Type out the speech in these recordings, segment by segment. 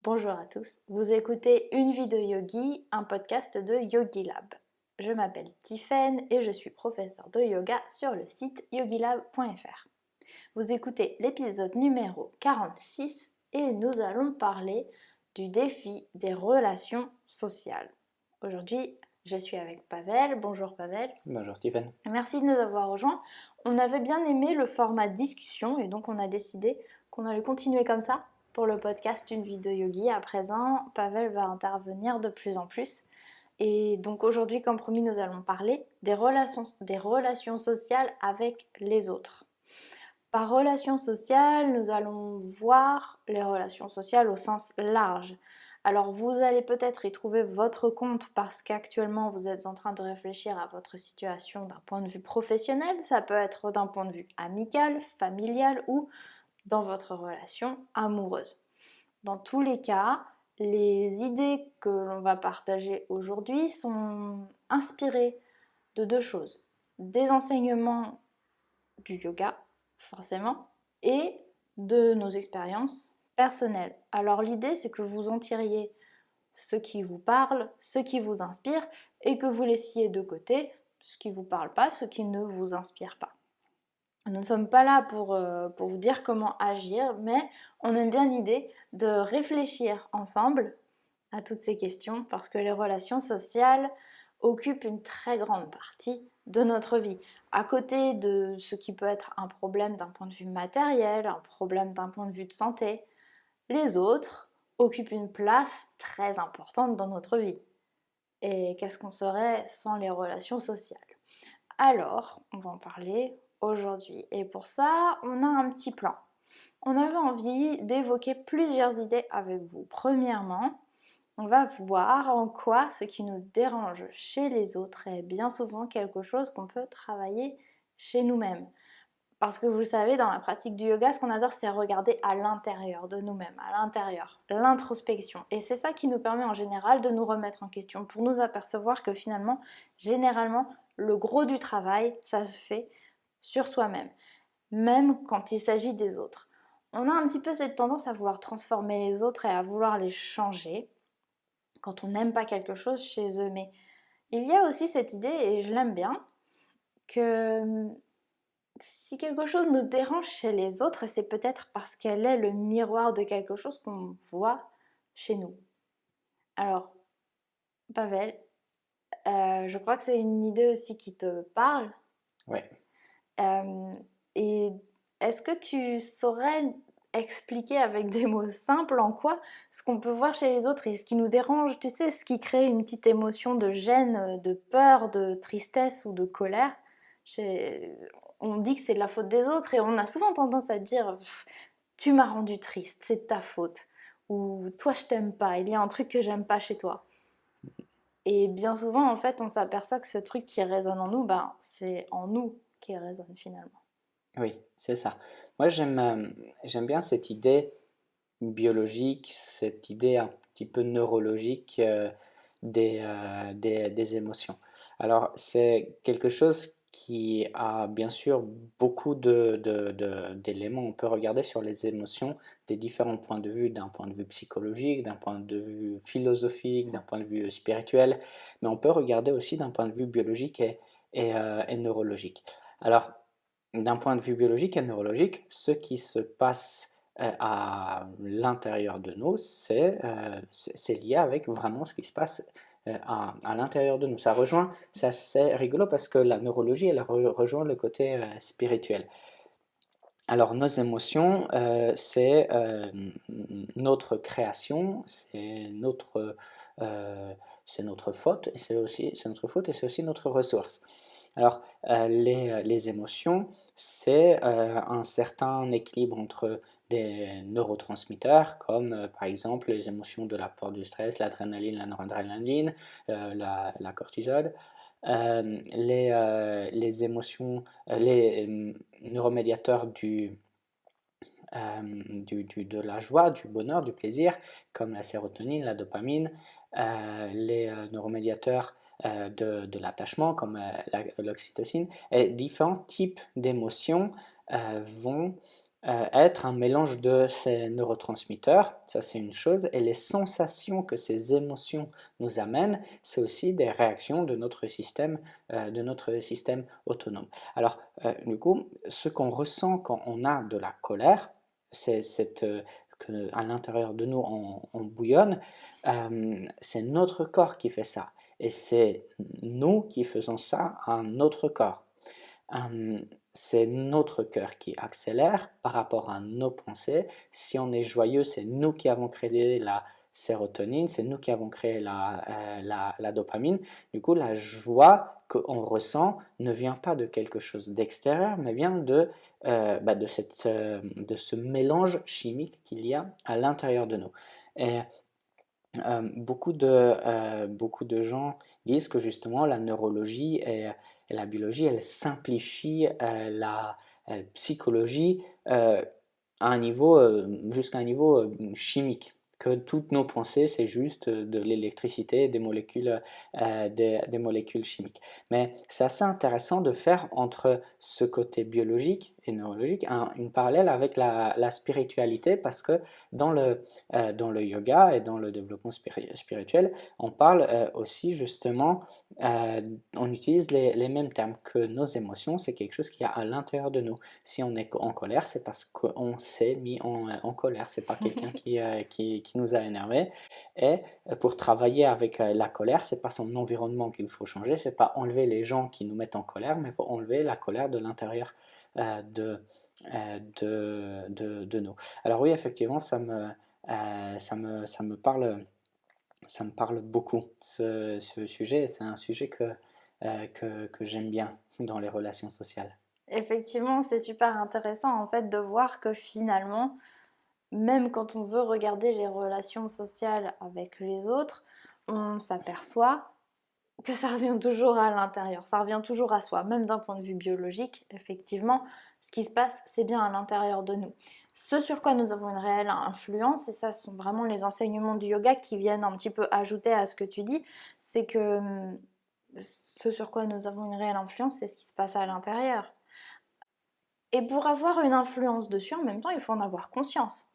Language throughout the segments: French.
Bonjour à tous, vous écoutez Une vie de yogi, un podcast de Yogi Lab. Je m'appelle Tiffaine et je suis professeure de yoga sur le site yogilab.fr. Vous écoutez l'épisode numéro 46 et nous allons parler du défi des relations sociales. Aujourd'hui, je suis avec Pavel. Bonjour Pavel. Bonjour Tiffen. Merci de nous avoir rejoints. On avait bien aimé le format discussion et donc on a décidé qu'on allait continuer comme ça pour le podcast Une vie de yogi. À présent, Pavel va intervenir de plus en plus. Et donc aujourd'hui, comme promis, nous allons parler des relations sociales avec les autres. Par relations sociales, nous allons voir les relations sociales au sens large. Alors vous allez peut-être y trouver votre compte parce qu'actuellement vous êtes en train de réfléchir à votre situation d'un point de vue professionnel, ça peut être d'un point de vue amical, familial ou dans votre relation amoureuse. Dans tous les cas, les idées que l'on va partager aujourd'hui sont inspirées de deux choses. Des enseignements du yoga, forcément, et de nos expériences personnelles. Alors l'idée, c'est que vous en tiriez ce qui vous parle, ce qui vous inspire, et que vous laissiez de côté ce qui ne vous parle pas, ce qui ne vous inspire pas. Nous ne sommes pas là pour vous dire comment agir, mais on aime bien l'idée de réfléchir ensemble à toutes ces questions parce que les relations sociales occupent une très grande partie de notre vie. À côté de ce qui peut être un problème d'un point de vue matériel, un problème d'un point de vue de santé, les autres occupent une place très importante dans notre vie. Et qu'est-ce qu'on serait sans les relations sociales? Alors, on va en parler aujourd'hui. Et pour ça, on a un petit plan. On avait envie d'évoquer plusieurs idées avec vous. Premièrement, on va voir en quoi ce qui nous dérange chez les autres est bien souvent quelque chose qu'on peut travailler chez nous-mêmes. Parce que vous le savez, dans la pratique du yoga, ce qu'on adore, c'est regarder à l'intérieur de nous-mêmes, à l'intérieur, l'introspection. Et c'est ça qui nous permet en général de nous remettre en question, pour nous apercevoir que finalement, généralement, le gros du travail, ça se fait sur soi-même, même quand il s'agit des autres. On a un petit peu cette tendance à vouloir transformer les autres et à vouloir les changer quand on n'aime pas quelque chose chez eux. Mais il y a aussi cette idée, et je l'aime bien, que si quelque chose nous dérange chez les autres, c'est peut-être parce qu'elle est le miroir de quelque chose qu'on voit chez nous. Alors, Pavel, je crois que c'est une idée aussi qui te parle. Ouais. Euh, et est-ce que tu saurais expliquer avec des mots simples en quoi ce qu'on peut voir chez les autres et ce qui nous dérange, tu sais, ce qui crée une petite émotion de gêne, de peur, de tristesse ou de colère, chez... on dit que c'est de la faute des autres et on a souvent tendance à dire tu m'as rendu triste, c'est de ta faute ou toi je t'aime pas, il y a un truc que j'aime pas chez toi. Et bien souvent en fait on s'aperçoit que ce truc qui résonne en nous, ben, c'est en nous qu'il résonne finalement. Oui, c'est ça. Moi, j'aime bien cette idée biologique, cette idée un petit peu neurologique des émotions. Alors, c'est quelque chose qui a bien sûr beaucoup d'éléments. On peut regarder sur les émotions des différents points de vue, d'un point de vue psychologique, d'un point de vue philosophique, d'un point de vue spirituel, mais on peut regarder aussi d'un point de vue biologique et neurologique. Alors, d'un point de vue biologique et neurologique, ce qui se passe à l'intérieur de nous, c'est lié avec vraiment ce qui se passe à l'intérieur de nous. C'est assez rigolo parce que la neurologie, elle rejoint le côté spirituel. Alors, nos émotions, notre création, euh, c'est notre faute, et c'est notre faute et c'est aussi notre ressource. Alors, les émotions, c'est un certain équilibre entre des neurotransmetteurs, comme par exemple les émotions de la peur du stress, l'adrénaline, la noradrénaline, la cortisol, les émotions, les neuromédiateurs de la joie, du bonheur, du plaisir, comme la sérotonine, la dopamine, les neuromédiateurs de l'attachement, comme l'oxytocine, et différents types d'émotions vont être un mélange de ces neurotransmetteurs, ça c'est une chose, et les sensations que ces émotions nous amènent, c'est aussi des réactions de notre système autonome. Alors, du coup, ce qu'on ressent quand on a de la colère, c'est que à l'intérieur de nous on bouillonne, c'est notre corps qui fait ça, et c'est nous qui faisons ça à notre corps. Hem, c'est notre cœur qui accélère par rapport à nos pensées. Si on est joyeux, c'est nous qui avons créé la sérotonine, c'est nous qui avons créé la dopamine. Du coup, la joie qu'on ressent ne vient pas de quelque chose d'extérieur, mais vient de ce mélange chimique qu'il y a à l'intérieur de nous. Et beaucoup de gens disent que justement la neurologie et la biologie, elles simplifient la psychologie à un niveau, jusqu'à un niveau chimique. Que toutes nos pensées, c'est juste de l'électricité, des molécules chimiques. Mais c'est assez intéressant de faire entre ce côté biologique et neurologique une parallèle avec la spiritualité, parce que dans le yoga et dans le développement spirituel, on parle aussi justement, on utilise les mêmes termes, que nos émotions, c'est quelque chose qui est à l'intérieur de nous. Si on est en colère, c'est parce qu'on s'est mis en colère, c'est pas quelqu'un qui nous a énervé. Et pour travailler avec la colère, c'est pas son environnement qu'il faut changer, c'est pas enlever les gens qui nous mettent en colère, mais il faut enlever la colère de l'intérieur de nous. Alors oui, effectivement, ça me parle beaucoup, ce sujet. C'est un sujet que j'aime bien dans les relations sociales. Effectivement, c'est super intéressant en fait de voir que finalement, même quand on veut regarder les relations sociales avec les autres, on s'aperçoit que ça revient toujours à l'intérieur, ça revient toujours à soi, même d'un point de vue biologique, effectivement, ce qui se passe, c'est bien à l'intérieur de nous. Ce sur quoi nous avons une réelle influence, et ça sont vraiment les enseignements du yoga qui viennent un petit peu ajouter à ce que tu dis, c'est que ce sur quoi nous avons une réelle influence, c'est ce qui se passe à l'intérieur. Et pour avoir une influence dessus, en même temps, il faut en avoir conscience.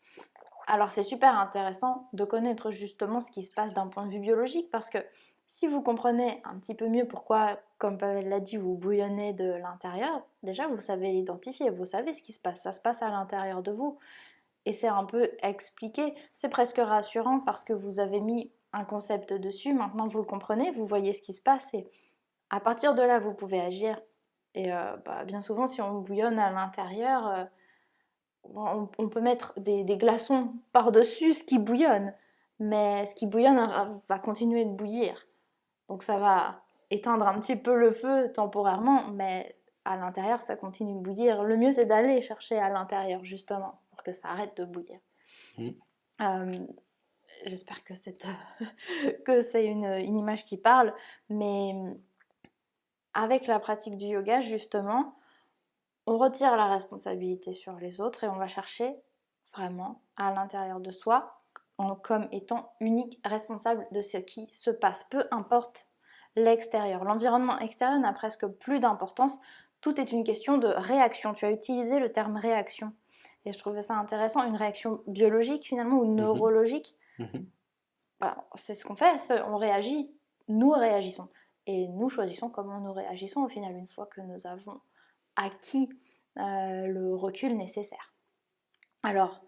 Alors c'est super intéressant de connaître justement ce qui se passe d'un point de vue biologique, parce que si vous comprenez un petit peu mieux pourquoi, comme Pavel l'a dit, vous bouillonnez de l'intérieur, déjà vous savez l'identifier, vous savez ce qui se passe, ça se passe à l'intérieur de vous. Et c'est un peu expliqué, c'est presque rassurant parce que vous avez mis un concept dessus, maintenant vous le comprenez, vous voyez ce qui se passe et à partir de là vous pouvez agir. Et bien souvent si on bouillonne à l'intérieur, on peut mettre des glaçons par-dessus ce qui bouillonne, mais ce qui bouillonne va continuer de bouillir. Donc ça va éteindre un petit peu le feu temporairement, mais à l'intérieur ça continue de bouillir. Le mieux c'est d'aller chercher à l'intérieur justement pour que ça arrête de bouillir. Mm. Euh, J'espère que que c'est une image qui parle, mais avec la pratique du yoga justement, on retire la responsabilité sur les autres et on va chercher vraiment à l'intérieur de soi comme étant unique responsable de ce qui se passe, peu importe l'extérieur. L'environnement extérieur n'a presque plus d'importance, tout est une question de réaction. Tu as utilisé le terme réaction et je trouvais ça intéressant, une réaction biologique finalement ou Mhm. neurologique. Mhm. C'est ce qu'on fait, on réagit, nous réagissons et nous choisissons comment nous réagissons au final une fois que nous avons acquis le recul nécessaire. Alors,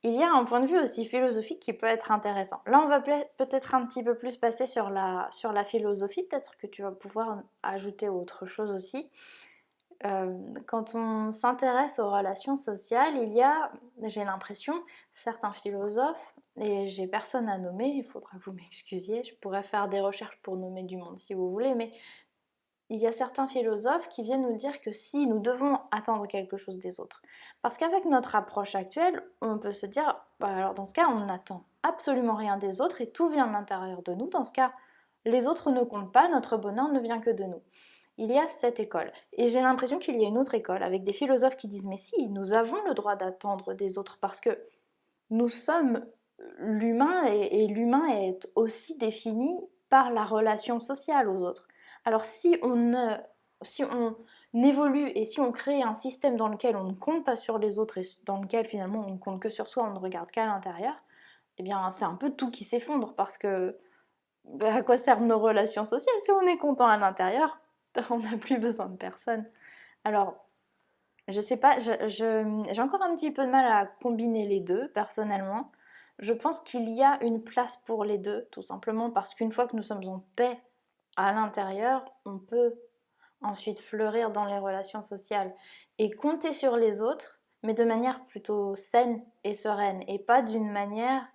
il y a un point de vue aussi philosophique qui peut être intéressant. Là, on va peut-être un petit peu plus passer sur la philosophie, peut-être que tu vas pouvoir ajouter autre chose aussi. Quand on s'intéresse aux relations sociales, il y a, j'ai l'impression, certains philosophes, et j'ai personne à nommer, il faudra que vous m'excusiez, je pourrais faire des recherches pour nommer du monde si vous voulez, mais il y a certains philosophes qui viennent nous dire que si nous devons attendre quelque chose des autres. Parce qu'avec notre approche actuelle, on peut se dire, bah alors dans ce cas, on n'attend absolument rien des autres et tout vient de l'intérieur de nous. Dans ce cas, les autres ne comptent pas, notre bonheur ne vient que de nous. Il y a cette école. Et j'ai l'impression qu'il y a une autre école avec des philosophes qui disent, mais si, nous avons le droit d'attendre des autres parce que nous sommes l'humain et l'humain est aussi défini par la relation sociale aux autres. Alors si on évolue et si on crée un système dans lequel on ne compte pas sur les autres et dans lequel finalement on ne compte que sur soi, on ne regarde qu'à l'intérieur, eh bien c'est un peu tout qui s'effondre parce que à quoi servent nos relations sociales si on est content à l'intérieur? On n'a plus besoin de personne. Alors, je sais pas, j'ai encore un petit peu de mal à combiner les deux, personnellement. Je pense qu'il y a une place pour les deux, tout simplement parce qu'une fois que nous sommes en paix à l'intérieur, on peut ensuite fleurir dans les relations sociales et compter sur les autres, mais de manière plutôt saine et sereine, et pas d'une manière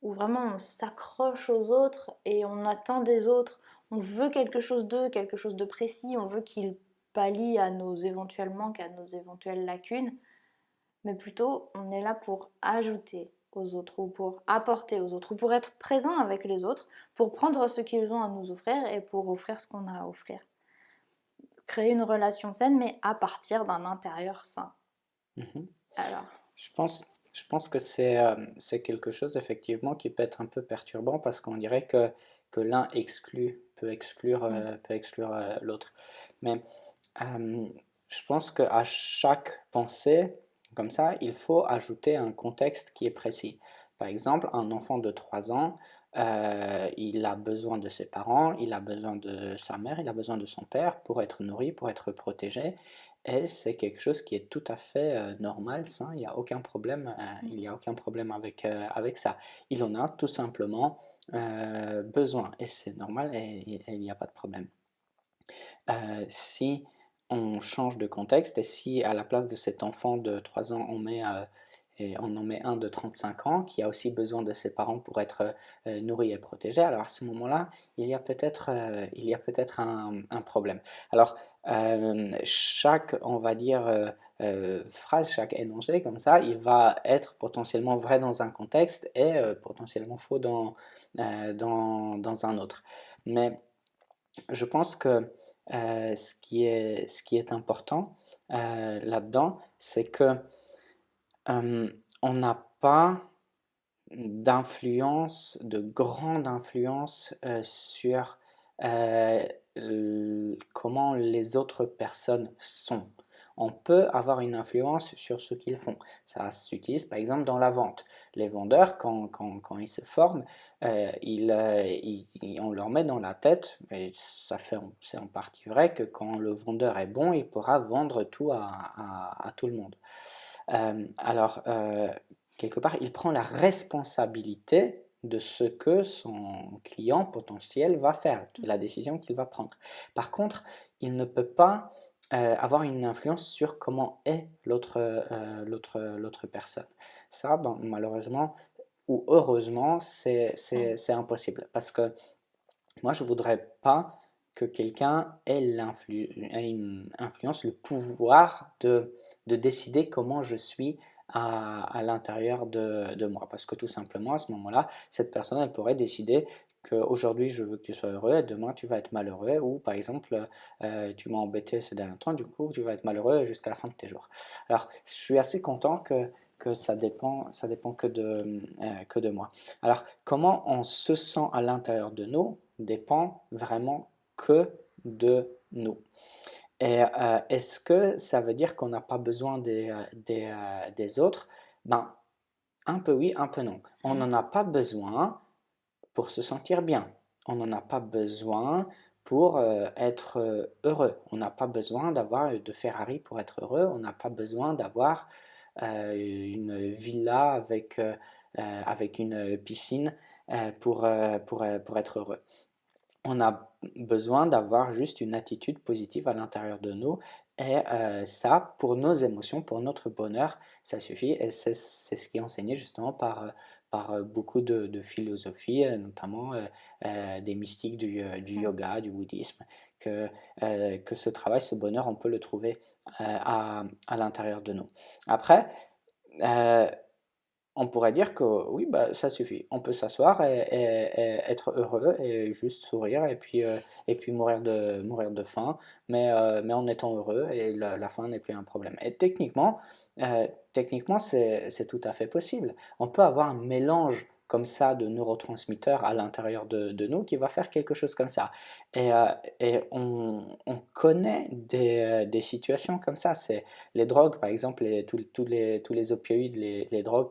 où vraiment on s'accroche aux autres et on attend des autres, on veut quelque chose d'eux, quelque chose de précis, on veut qu'ils pallient à nos éventuels manques, à nos éventuelles lacunes, mais plutôt on est là pour ajouter aux autres ou pour apporter aux autres ou pour être présent avec les autres, pour prendre ce qu'ils ont à nous offrir et pour offrir ce qu'on a à offrir. Créer une relation saine, mais à partir d'un intérieur sain. Mhm. Alors, Je pense, je pense que c'est quelque chose effectivement qui peut être un peu perturbant parce qu'on dirait que l'un peut exclure l'autre. Mais euh, je pense qu'à chaque pensée, comme ça, il faut ajouter un contexte qui est précis. Par exemple, un enfant de 3 ans, il a besoin de ses parents, il a besoin de sa mère, il a besoin de son père pour être nourri, pour être protégé. Et c'est quelque chose qui est tout à fait normal, ça, il n'y a aucun problème, il y a aucun problème avec ça. Il en a tout simplement besoin et c'est normal et il n'y a pas de problème. Si on change de contexte et si à la place de cet enfant de 3 ans, et on en met un de 35 ans qui a aussi besoin de ses parents pour être nourri et protégé, alors à ce moment-là, il y a peut-être un problème. Alors, chaque, on va dire, phrase, chaque énoncé comme ça, il va être potentiellement vrai dans un contexte et potentiellement faux dans un autre. Mais je pense que ce qui est important là-dedans, c'est que on n'a pas d'influence, de grande influence sur comment les autres personnes sont. On peut avoir une influence sur ce qu'ils font. Ça s'utilise par exemple dans la vente. Les vendeurs, quand ils se forment, on leur met dans la tête, et c'est en partie vrai, que quand le vendeur est bon, il pourra vendre tout à tout le monde. Alors, quelque part, il prend la responsabilité de ce que son client potentiel va faire, de la décision qu'il va prendre. Par contre, il ne peut pas avoir une influence sur comment est l'autre personne. Ça, ben, malheureusement ou heureusement, c'est impossible. Parce que moi, je ne voudrais pas que quelqu'un ait une influence, le pouvoir de décider comment je suis à l'intérieur de moi. Parce que tout simplement, à ce moment-là, cette personne, elle pourrait décider qu'aujourd'hui, je veux que tu sois heureux et demain, tu vas être malheureux. Ou par exemple, tu m'as embêté ces derniers temps, du coup, tu vas être malheureux jusqu'à la fin de tes jours. Alors, je suis assez content que ça dépend que de moi. Alors, comment on se sent à l'intérieur de nous dépend vraiment que de nous. Et est-ce que ça veut dire qu'on n'a pas besoin des autres? Ben, un peu oui, un peu non. On n'en a pas besoin pour se sentir bien. On n'en a pas besoin pour être heureux. On n'a pas besoin d'avoir de Ferrari pour être heureux. On n'a pas besoin d'avoir une villa avec une piscine pour être heureux. On a besoin d'avoir juste une attitude positive à l'intérieur de nous et ça, pour nos émotions, pour notre bonheur, ça suffit et c'est ce qui est enseigné justement par beaucoup de philosophies, notamment des mystiques du yoga, du bouddhisme, que ce travail, ce bonheur, on peut le trouver à l'intérieur de nous. Après, euh, on pourrait dire que oui, bah, ça suffit. On peut s'asseoir et être heureux et juste sourire et puis mourir de faim, mais en étant heureux et la faim n'est plus un problème. Et techniquement, c'est tout à fait possible. On peut avoir un mélange comme ça de neurotransmetteurs à l'intérieur de nous qui va faire quelque chose comme ça. Et, on connaît des situations comme ça. C'est les drogues, par exemple, tous les opioïdes, les drogues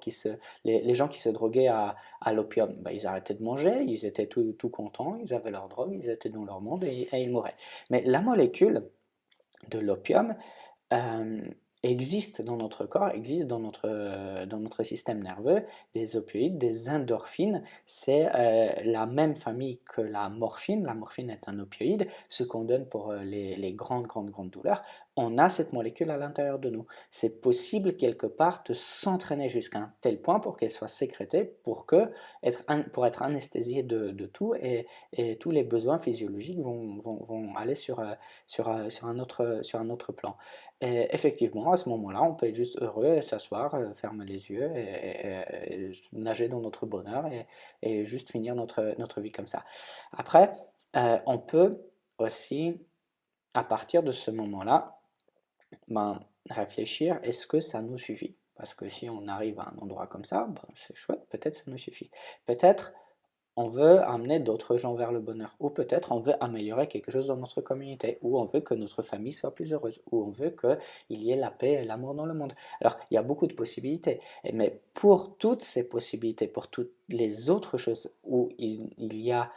les gens qui se droguaient à l'opium, ben, ils arrêtaient de manger, ils étaient tout contents, ils avaient leur drogue, ils étaient dans leur monde et ils mouraient. Mais la molécule de l'opium euh, existe dans notre corps, existe dans notre système nerveux, des opioïdes, des endorphines. C'est la même famille que la morphine. La morphine est un opioïde, ce qu'on donne pour les grandes douleurs. On a cette molécule à l'intérieur de nous. C'est possible quelque part de s'entraîner jusqu'à un tel point pour qu'elle soit sécrétée, pour être anesthésiée de tout et tous les besoins physiologiques vont aller sur un autre plan. Et effectivement, à ce moment-là, on peut être juste heureux, s'asseoir, fermer les yeux et nager dans notre bonheur et juste finir notre vie comme ça. Après, on peut aussi, à partir de ce moment-là, ben, réfléchir, est-ce que ça nous suffit? Parce que si on arrive à un endroit comme ça, ben, c'est chouette, peut-être ça nous suffit. Peut-être on veut amener d'autres gens vers le bonheur, ou peut-être on veut améliorer quelque chose dans notre communauté, ou on veut que notre famille soit plus heureuse, ou on veut qu'il y ait la paix et l'amour dans le monde. Alors, il y a beaucoup de possibilités, mais pour toutes ces possibilités, pour toutes les autres choses où il y a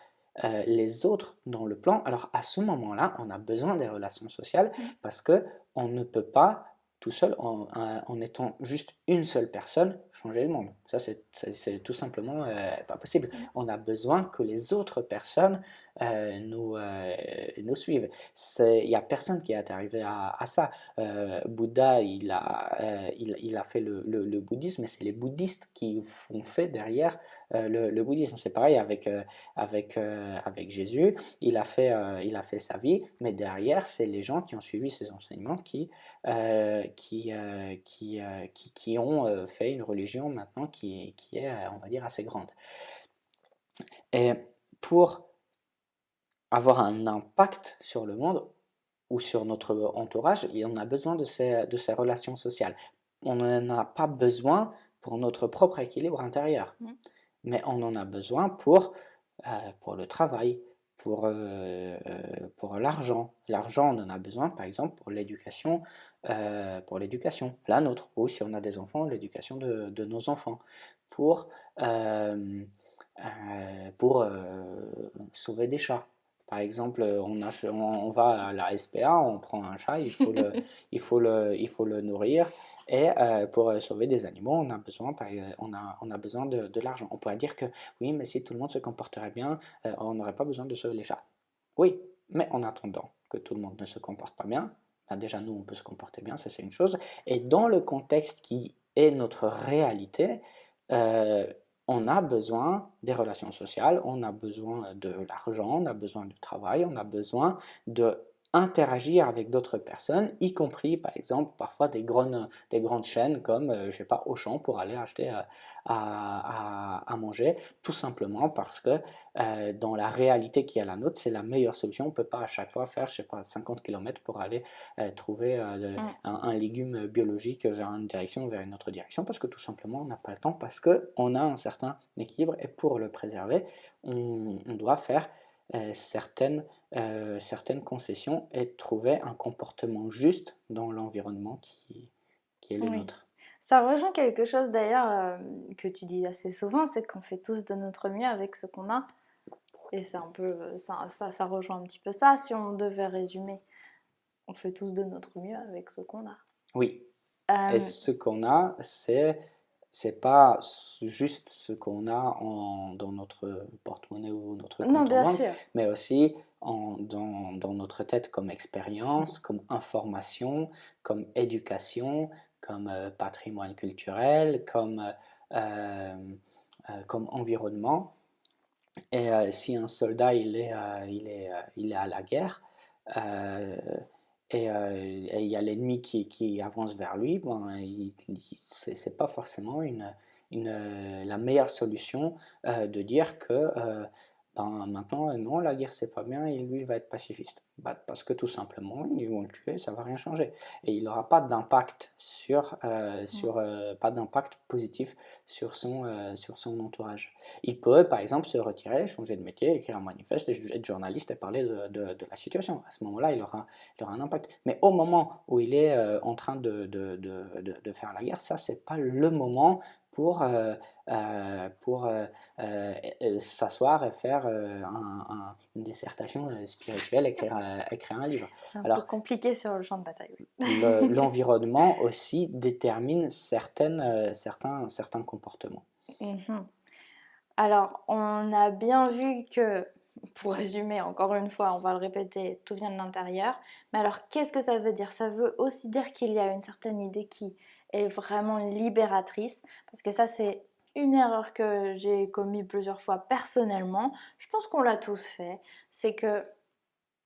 les autres dans le plan, alors à ce moment-là, on a besoin des relations sociales parce que on ne peut pas tout seul, en étant juste une seule personne, changer le monde. Ça, c'est tout simplement pas possible. On a besoin que les autres personnes nous suivent. Il n'y a personne qui est arrivé à ça. Bouddha, il a fait le bouddhisme, mais c'est les bouddhistes qui ont fait derrière le bouddhisme. C'est pareil avec Jésus. Il a fait sa vie, mais derrière, c'est les gens qui ont suivi ses enseignements qui ont fait une religion maintenant qui est, on va dire, assez grande. Et pour avoir un impact sur le monde ou sur notre entourage, on a besoin de ces relations sociales. On n'en a pas besoin pour notre propre équilibre intérieur, mais on en a besoin pour le travail, pour l'argent. L'argent, on en a besoin, par exemple, pour l'éducation, la nôtre, ou si on a des enfants, l'éducation de nos enfants, pour, euh, sauver des chats. Par exemple, on va à la SPA, on prend un chat, il faut le nourrir. Et pour sauver des animaux, on a besoin de l'argent. On pourrait dire que oui, mais si tout le monde se comporterait bien, on n'aurait pas besoin de sauver les chats. Oui, mais en attendant que tout le monde ne se comporte pas bien, ben déjà nous on peut se comporter bien, ça c'est une chose. Et dans le contexte qui est notre réalité, euh, on a besoin des relations sociales, on a besoin de l'argent, on a besoin du travail, on a besoin de interagir avec d'autres personnes, y compris par exemple parfois des grandes chaînes comme, je sais pas, Auchan pour aller acheter à manger, tout simplement parce que dans la réalité qui est la nôtre, c'est la meilleure solution. On ne peut pas à chaque fois faire, je sais pas, 50 km pour aller trouver un légume biologique vers une direction ou vers une autre direction, parce que tout simplement on n'a pas le temps, parce qu'on a un certain équilibre et pour le préserver, on doit faire certaines concessions et trouver un comportement juste dans l'environnement qui est le Oui. nôtre. Ça rejoint quelque chose d'ailleurs que tu dis assez souvent, c'est qu'on fait tous de notre mieux avec ce qu'on a. Et c'est un peu ça rejoint un petit peu ça. Si on devait résumer, on fait tous de notre mieux avec ce qu'on a. Oui, et Euh, ce qu'on a, c'est pas juste ce qu'on a dans notre porte-monnaie ou notre non, compte en bien banque, sûr. mais aussi dans notre tête comme expérience, comme information, comme éducation, comme patrimoine culturel, comme environnement. Et si un soldat il est à la guerre, euh, et il y a l'ennemi qui avance vers lui, bon, c'est pas forcément la meilleure solution de dire que ben, maintenant, non, la guerre c'est pas bien et lui il va être pacifiste. Bah, parce que tout simplement, ils vont le tuer, ça va rien changer. Et il n'aura pas d'impact Mmh. pas d'impact positif sur son entourage. Il peut, par exemple, se retirer, changer de métier, écrire un manifeste, être journaliste et parler de la situation. À ce moment-là, il aura un impact. Mais au moment où il est en train de faire la guerre, ça, c'est pas le moment pour, s'asseoir et faire une dissertation spirituelle, écrire un livre. Un peu Alors, compliqué sur le champ de bataille, oui. l'environnement aussi détermine certains comportements. Mmh. Alors, on a bien vu que, pour résumer encore une fois, on va le répéter, tout vient de l'intérieur. Mais alors, qu'est-ce que ça veut dire? Ça veut aussi dire qu'il y a une certaine idée qui est vraiment libératrice, parce que ça, c'est une erreur que j'ai commise plusieurs fois personnellement. Je pense qu'on l'a tous fait. C'est que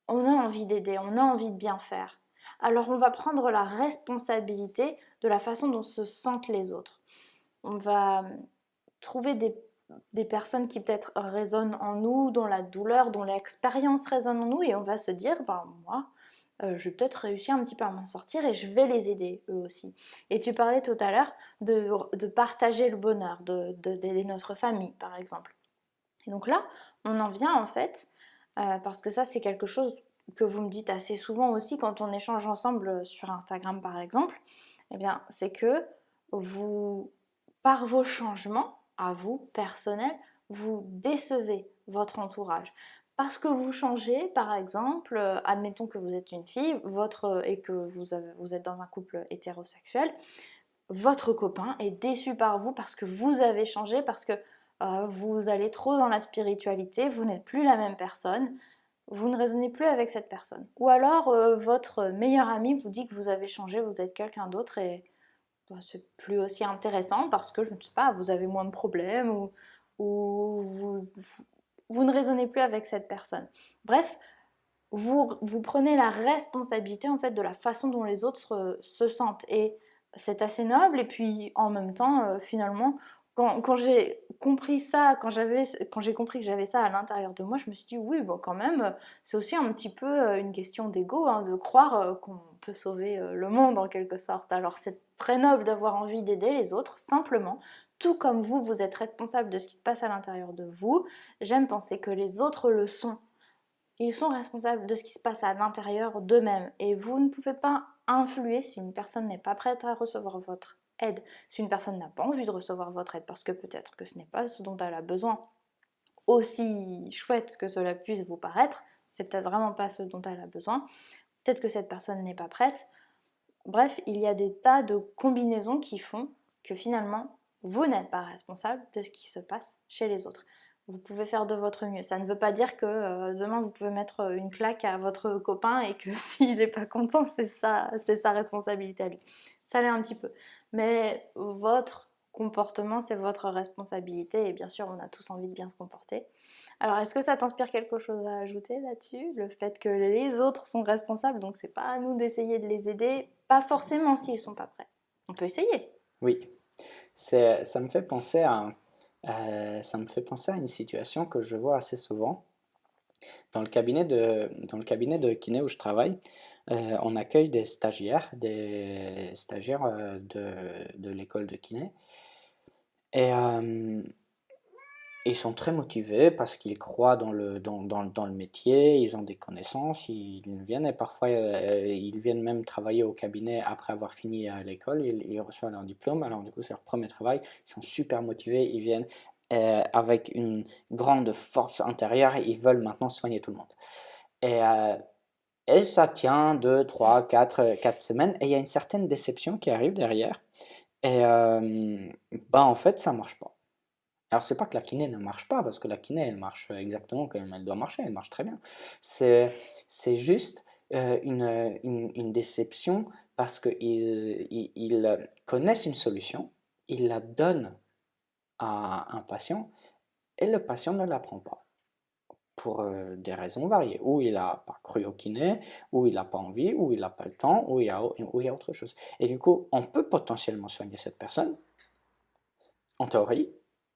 on a envie d'aider, on a envie de bien faire. Alors, on va prendre la responsabilité de la façon dont se sentent les autres. On va trouver des personnes qui peut-être résonnent en nous, dont la douleur, dont l'expérience résonne en nous, et on va se dire, ben moi, je vais peut-être réussir un petit peu à m'en sortir et je vais les aider eux aussi. Et tu parlais tout à l'heure de partager le bonheur, d'aider notre famille par exemple. Et donc là, on en vient en fait, parce que ça c'est quelque chose que vous me dites assez souvent aussi quand on échange ensemble sur Instagram par exemple, eh bien c'est que vous, par vos changements, à vous, personnels, vous décevez votre entourage. Parce que vous changez, par exemple, admettons que vous êtes une fille et que vous êtes dans un couple hétérosexuel, votre copain est déçu par vous parce que vous avez changé, parce que vous allez trop dans la spiritualité, vous n'êtes plus la même personne, vous ne raisonnez plus avec cette personne. Ou alors votre meilleur ami vous dit que vous avez changé, vous êtes quelqu'un d'autre et bah, c'est plus aussi intéressant parce que, je ne sais pas, vous avez moins de problèmes ou vous ne raisonnez plus avec cette personne. Bref, vous prenez la responsabilité en fait de la façon dont les autres se sentent et c'est assez noble et puis en même temps finalement quand j'ai compris ça, quand j'ai compris que j'avais ça à l'intérieur de moi, je me suis dit oui bon quand même c'est aussi un petit peu une question d'ego hein, de croire qu'on peut sauver le monde en quelque sorte. Alors c'est très noble d'avoir envie d'aider les autres, simplement tout comme vous êtes responsable de ce qui se passe à l'intérieur de vous, j'aime penser que les autres le sont, ils sont responsables de ce qui se passe à l'intérieur d'eux-mêmes et vous ne pouvez pas influer si une personne n'est pas prête à recevoir votre aide, si une personne n'a pas envie de recevoir votre aide parce que peut-être que ce n'est pas ce dont elle a besoin. Aussi chouette que cela puisse vous paraître, c'est peut-être vraiment pas ce dont elle a besoin. Peut-être que cette personne n'est pas prête. Bref, il y a des tas de combinaisons qui font que finalement, vous n'êtes pas responsable de ce qui se passe chez les autres. Vous pouvez faire de votre mieux. Ça ne veut pas dire que demain vous pouvez mettre une claque à votre copain et que s'il n'est pas content, c'est sa responsabilité à lui. Ça l'est un petit peu. Mais votre comportement, c'est votre responsabilité et bien sûr, on a tous envie de bien se comporter. Alors, est-ce que ça t'inspire quelque chose à ajouter là-dessus? Le fait que les autres sont responsables, donc c'est pas à nous d'essayer de les aider, pas forcément s'ils sont pas prêts. On peut essayer. Oui, ça me fait penser ça me fait penser à une situation que je vois assez souvent. Dans le cabinet de kiné où je travaille, on accueille des stagiaires de l'école de kiné. Et ils sont très motivés parce qu'ils croient dans le métier, ils ont des connaissances, ils viennent et parfois ils viennent même travailler au cabinet après avoir fini à l'école, ils reçoivent leur diplôme, alors du coup c'est leur premier travail, ils sont super motivés, ils viennent avec une grande force intérieure et ils veulent maintenant soigner tout le monde. Et, euh, et ça tient 2, 3, 4 semaines et il y a une certaine déception qui arrive derrière et bah en fait ça marche pas. Alors c'est pas que la kiné ne marche pas, parce que la kiné, elle marche exactement comme elle doit marcher, elle marche très bien. C'est c'est juste, une déception parce qu'ils connaissent une solution, ils la donnent à un patient et le patient ne la prend pas pour, des raisons variées. Ou il a pas cru au kiné, ou il a pas envie, ou il a pas le temps, ou il y a autre chose. Et du coup, on peut potentiellement soigner cette personne, en théorie,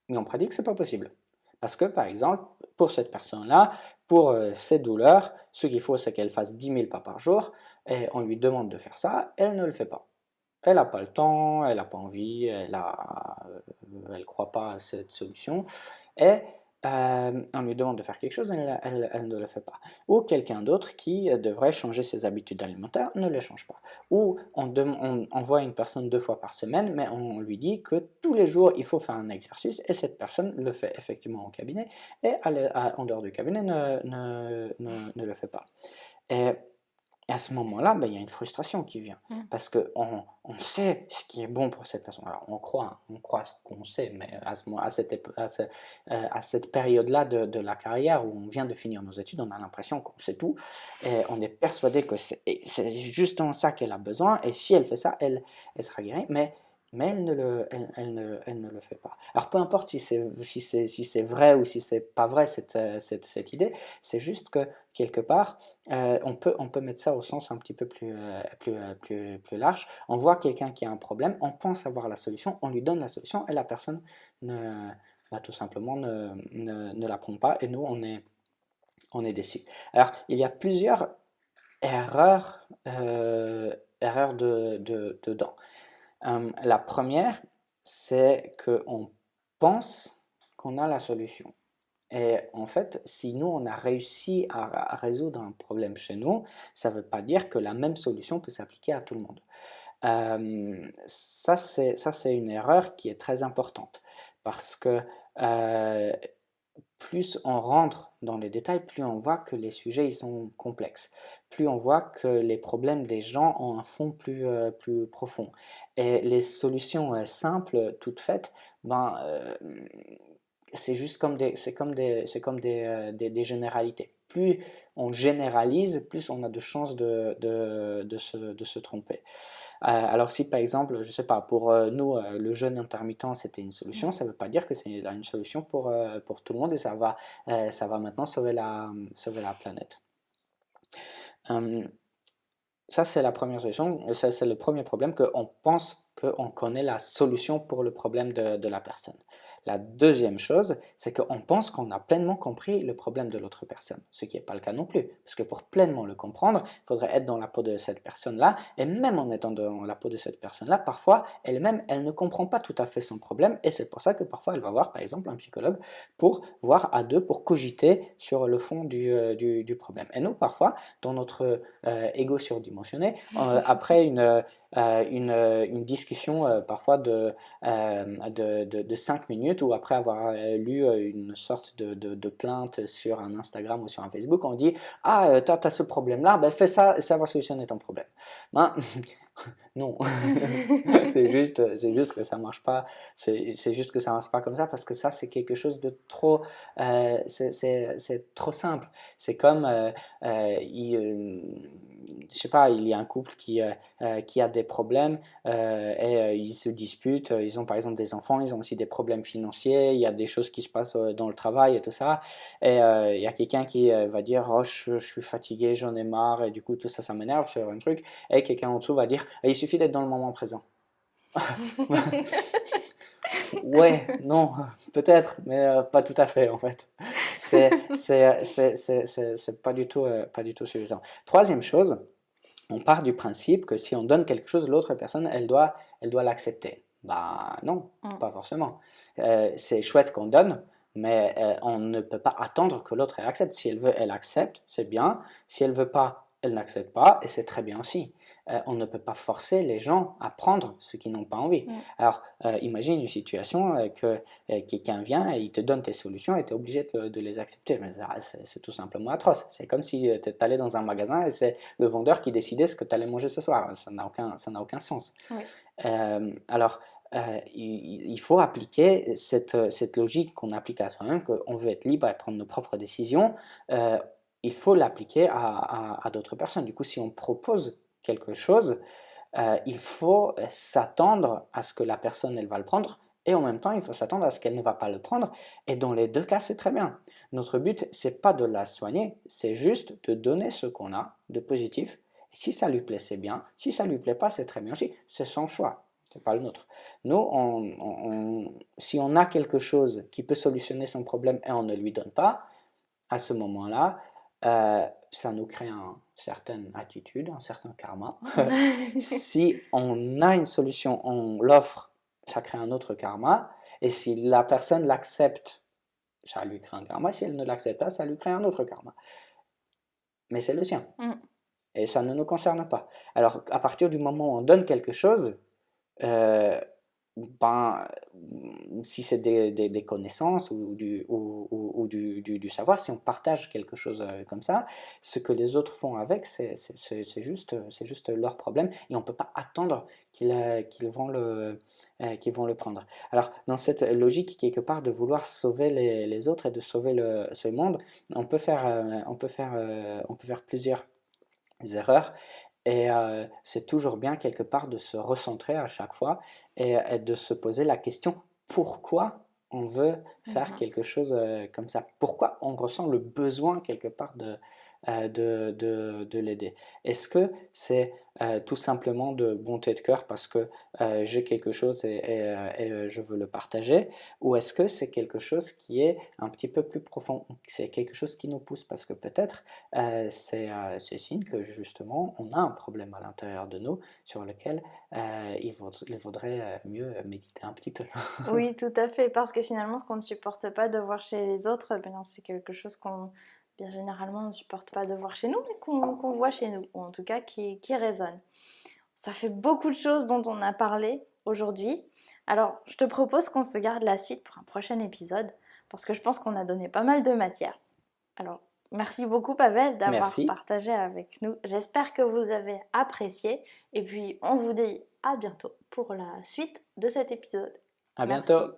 mais en pratique, c'est pas possible. Parce que, par exemple, pour cette personne-là, pour ses douleurs, ce qu'il faut, c'est qu'elle fasse 10 000 pas par jour, et on lui demande de faire ça, elle ne le fait pas. Elle n'a pas le temps, elle n'a pas envie, elle croit pas à cette solution, et on lui demande de faire quelque chose, elle ne le fait pas. Ou quelqu'un d'autre qui devrait changer ses habitudes alimentaires ne les change pas. Ou on envoie une personne 2 fois par semaine, mais on lui dit que tous les jours il faut faire un exercice, et cette personne le fait effectivement au cabinet, et en dehors du cabinet ne le fait pas. Et à ce moment-là, ben, il y a une frustration qui vient, parce qu'on sait ce qui est bon pour cette personne. Alors on croit ce qu'on sait, mais à cette période-là de la carrière où on vient de finir nos études, on a l'impression qu'on sait tout, et on est persuadé que c'est justement ça qu'elle a besoin, et si elle fait ça, elle sera guérie, mais elle ne le fait pas. Alors peu importe si c'est vrai ou si c'est pas vrai cette idée, c'est juste que quelque part, on peut mettre ça au sens un petit peu plus large. On voit quelqu'un qui a un problème, on pense avoir la solution, on lui donne la solution, et la personne tout simplement ne la prend pas, et nous on est déçus. Alors il y a plusieurs erreurs dedans. La première, c'est qu'on pense qu'on a la solution. Et en fait, si nous, on a réussi à résoudre un problème chez nous, ça ne veut pas dire que la même solution peut s'appliquer à tout le monde. Ça, c'est une erreur qui est très importante, parce que euh, plus on rentre dans les détails, plus on voit que les sujets ils sont complexes, plus on voit que les problèmes des gens ont un fond plus profond. Et les solutions simples, toutes faites, c'est juste comme des généralités. Plus on généralise, plus on a de chances de se tromper. Alors si par exemple, je ne sais pas, pour nous, le jeûne intermittent c'était une solution, ça ne veut pas dire que c'est une solution pour tout le monde, et ça va maintenant sauver la planète. Ça, c'est la première solution, ça, c'est le premier problème, qu'on pense qu'on connaît la solution pour le problème de la personne. La deuxième chose, c'est qu'on pense qu'on a pleinement compris le problème de l'autre personne, ce qui n'est pas le cas non plus, parce que pour pleinement le comprendre, il faudrait être dans la peau de cette personne-là, et même en étant dans la peau de cette personne-là, parfois, elle-même, elle ne comprend pas tout à fait son problème, et c'est pour ça que parfois, elle va voir, par exemple, un psychologue pour voir à deux, pour cogiter sur le fond du problème. Et nous, parfois, dans notre ego surdimensionné, après une discussion parfois de 5 minutes, ou après avoir lu une sorte de plainte sur un Instagram ou sur un Facebook, on dit « Ah, toi, tu as ce problème-là, ben, fais ça, ça va solutionner ton problème. » Ben, non, c'est juste que ça marche pas, c'est juste que ça marche pas comme ça, parce que ça, c'est quelque chose de trop, c'est trop simple. C'est comme, je sais pas, il y a un couple qui a des problèmes, et ils se disputent, ils ont par exemple des enfants, ils ont aussi des problèmes financiers, il y a des choses qui se passent dans le travail et tout ça, et il y a quelqu'un qui va dire oh je suis fatigué, j'en ai marre, et du coup tout ça, ça m'énerve sur un truc, et quelqu'un en dessous va dire il suffit d'être dans le moment présent. Ouais, non, peut-être, mais pas tout à fait en fait. C'est pas du tout suffisant. Troisième chose, on part du principe que si on donne quelque chose, l'autre personne, elle doit l'accepter. Bah non, pas forcément. C'est chouette qu'on donne, mais on ne peut pas attendre que l'autre elle accepte. Si elle veut, elle accepte, c'est bien. Si elle veut pas, elle n'accepte pas, et c'est très bien aussi. On ne peut pas forcer les gens à prendre ce qu'ils n'ont pas envie. Alors, imagine une situation que quelqu'un vient et il te donne tes solutions, et tu es obligé de les accepter. Mais c'est tout simplement atroce. C'est comme si tu allais dans un magasin et c'est le vendeur qui décidait ce que tu allais manger ce soir. Ça n'a aucun sens. Oui. Alors, il faut appliquer cette logique qu'on applique à soi-même, qu'on veut être libre et prendre nos propres décisions. Il faut l'appliquer à d'autres personnes. Du coup, si on propose quelque chose, il faut s'attendre à ce que la personne elle va le prendre, et en même temps il faut s'attendre à ce qu'elle ne va pas le prendre, et dans les deux cas c'est très bien. Notre but c'est pas de la soigner, c'est juste de donner ce qu'on a de positif, et si ça lui plaît c'est bien, si ça lui plaît pas c'est très bien aussi, c'est son choix, c'est pas le nôtre. Nous si on a quelque chose qui peut solutionner son problème et on ne lui donne pas, à ce moment-là, ça nous crée une certaine attitude, un certain karma. Si on a une solution, on l'offre, ça crée un autre karma. Et si la personne l'accepte, ça lui crée un karma. Si elle ne l'accepte pas, ça lui crée un autre karma. Mais c'est le sien. Mm. Et ça ne nous concerne pas. Alors, à partir du moment où on donne quelque chose, euh, ben, si c'est des connaissances ou du savoir, si on partage quelque chose comme ça, ce que les autres font avec, c'est juste leur problème et on ne peut pas attendre qu'ils vont le prendre. Alors, dans cette logique, quelque part, de vouloir sauver les autres et de sauver ce monde, on peut faire plusieurs erreurs et c'est toujours bien quelque part de se recentrer à chaque fois et de se poser la question pourquoi on veut faire Mhm. quelque chose comme ça? Pourquoi on ressent le besoin quelque part de l'aider? Est-ce que c'est tout simplement de bonté de cœur parce que j'ai quelque chose et je veux le partager? Ou est-ce que c'est quelque chose qui est un petit peu plus profond? C'est quelque chose qui nous pousse parce que peut-être c'est signe que justement on a un problème à l'intérieur de nous sur lequel il vaudrait mieux méditer un petit peu. Oui, tout à fait, parce que finalement, ce qu'on ne supporte pas de voir chez les autres, eh bien, c'est quelque chose qu'on, bien généralement, on ne supporte pas de voir chez nous, mais qu'on voit chez nous, ou en tout cas qui résonne. Ça fait beaucoup de choses dont on a parlé aujourd'hui. Alors, je te propose qu'on se garde la suite pour un prochain épisode, parce que je pense qu'on a donné pas mal de matière. Alors, merci beaucoup Pavel d'avoir Merci, partagé avec nous. J'espère que vous avez apprécié, et puis on vous dit à bientôt pour la suite de cet épisode. à Merci. bientôt.